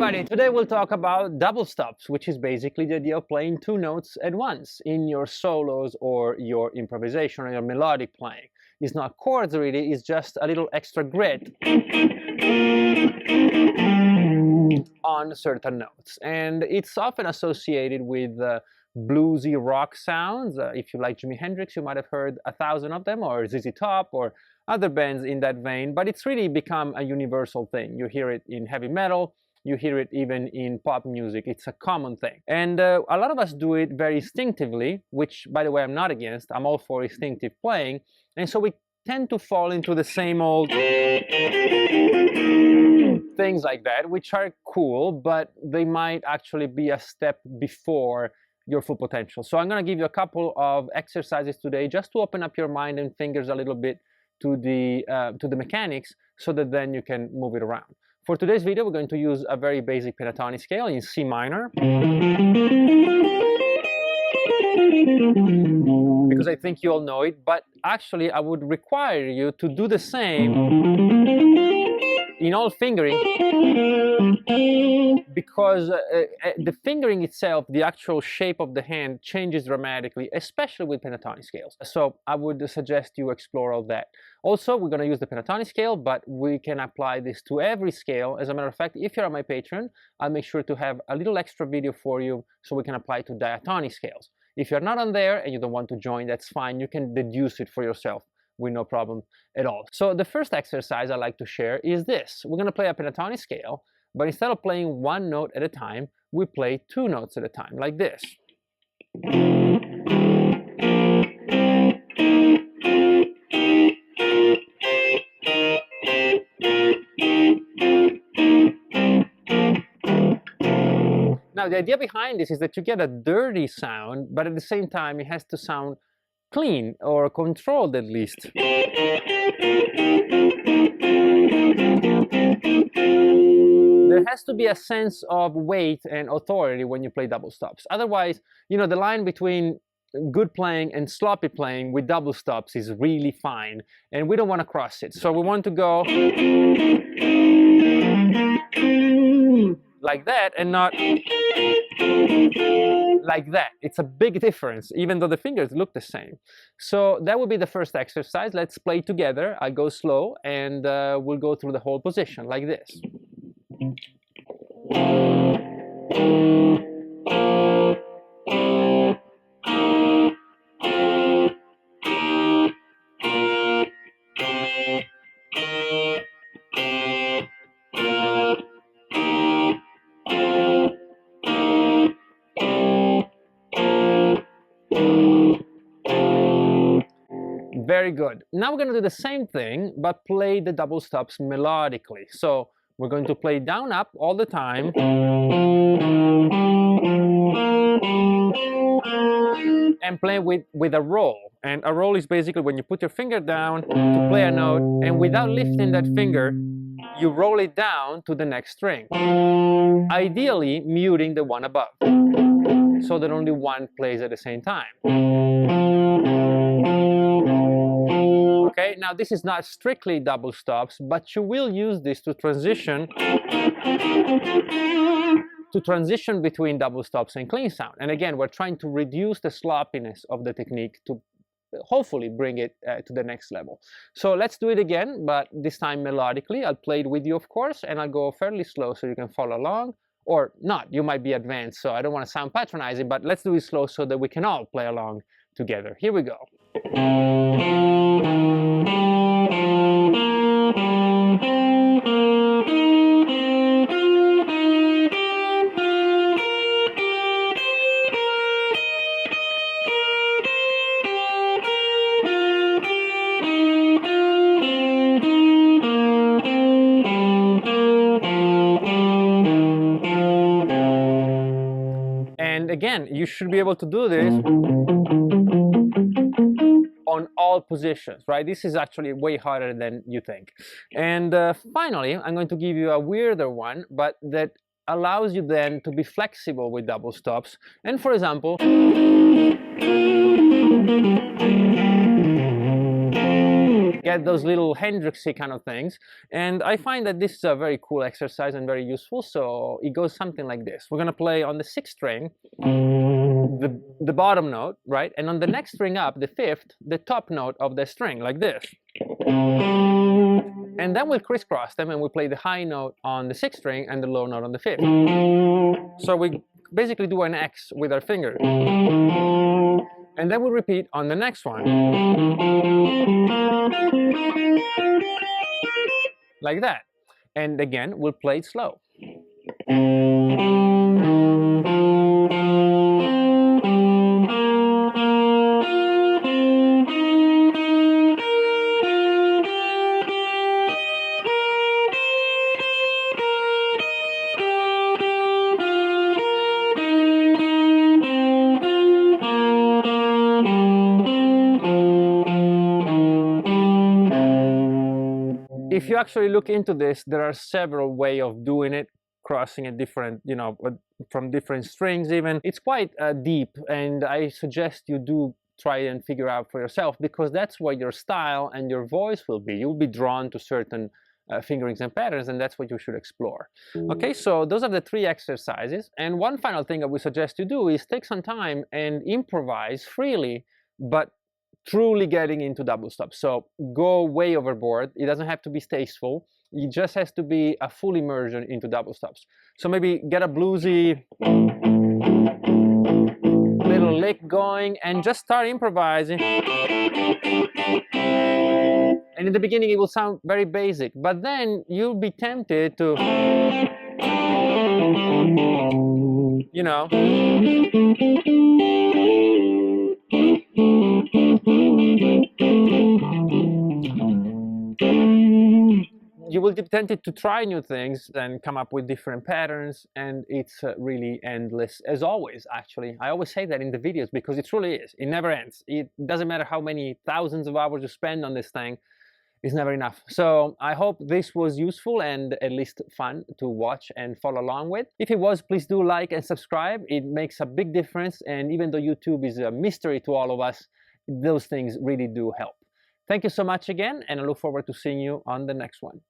everybody, today we'll talk about double stops, which is basically the idea of playing two notes at once in your solos or your improvisation or your melodic playing. It's not chords really, it's just a little extra grit on certain notes. And it's often associated with bluesy rock sounds. If you like Jimi Hendrix, you might have heard 1,000 of them, or ZZ Top, or other bands in that vein, but it's really become a universal thing. You hear it in heavy metal, you hear it even in pop music. It's a common thing. And a lot of us do it very instinctively, which, by the way, I'm not against. I'm all for instinctive playing. And so we tend to fall into the same old things like that, which are cool, but they might actually be a step before your full potential. So I'm going to give you a couple of exercises today just to open up your mind and fingers a little bit to the mechanics, so that then you can move it around. For today's video, we're going to use a very basic pentatonic scale in C minor, because I think you all know it, but actually I would require you to do the same in all fingering, because the fingering itself, the actual shape of the hand, changes dramatically, especially with pentatonic scales. So I would suggest you explore all that. Also, we're going to use the pentatonic scale, but we can apply this to every scale. As a matter of fact, if you're on my Patreon, I'll make sure to have a little extra video for you so we can apply it to diatonic scales. If you're not on there and you don't want to join, that's fine. You can deduce it for yourself with no problem at all. So the first exercise I like to share is this. We're going to play a pentatonic scale, but instead of playing one note at a time, we play two notes at a time, like this. Now, the idea behind this is that you get a dirty sound, but at the same time, it has to sound clean or controlled at least. There has to be a sense of weight and authority when you play double stops. Otherwise, you know, the line between good playing and sloppy playing with double stops is really fine, and we don't want to cross it. So we want to go like that and not like that. It's a big difference, even though the fingers look the same. So that would be the first exercise. Let's play together. I go slow, and we'll go through the whole position like this. Very good. Now we're going to do the same thing, but play the double stops melodically. So we're going to play down up all the time, and play with a roll. And a roll is basically when you put your finger down to play a note, and without lifting that finger, you roll it down to the next string, ideally muting the one above, so that only one plays at the same time. Okay, now this is not strictly double stops, but you will use this to transition between double stops and clean sound. And again, we're trying to reduce the sloppiness of the technique to hopefully bring it to the next level. So let's do it again, but this time melodically. I'll play it with you, of course, and I'll go fairly slow so you can follow along. Or not, you might be advanced, so I don't want to sound patronizing, but let's do it slow so that we can all play along together. Here we go. And again, you should be able to do this on all positions, right? This is actually way harder than you think. And finally, I'm going to give you a weirder one, but that allows you then to be flexible with double stops. And for example, get get those little Hendrixy kind of things. And I find that this is a very cool exercise and very useful. So it goes something like this. We're gonna play on the 6th string, the bottom note, right? And on the next string up, the 5th, the top note of the string, like this. And then we'll crisscross them and we play the high note on the 6th string and the low note on the 5th. So we basically do an X with our finger. And then we'll repeat on the next one. Like that. And again, we'll play it slow. If you actually look into this, there are several ways of doing it, crossing a different, you know, from different strings even. It's quite deep, and I suggest you do try and figure out for yourself, because that's where your style and your voice will be. You'll be drawn to certain fingerings and patterns, and that's what you should explore. Okay, so those are the 3 exercises. And one final thing I would suggest you do is take some time and improvise freely, but truly getting into double stops. So go way overboard. It doesn't have to be tasteful. It just has to be a full immersion into double stops. So maybe get a bluesy little lick going and just start improvising. And in the beginning it will sound very basic, but then you'll be tempted to, you know, you will be tempted to try new things and come up with different patterns, and it's really endless, as always. Actually, I always say that in the videos because it truly is. It never ends. It doesn't matter how many thousands of hours you spend on this thing, it's never enough. So I hope this was useful and at least fun to watch and follow along with. If it was, please do like and subscribe. It makes a big difference, and even though YouTube is a mystery to all of us, those things really do help. Thank you so much again, and I look forward to seeing you on the next one.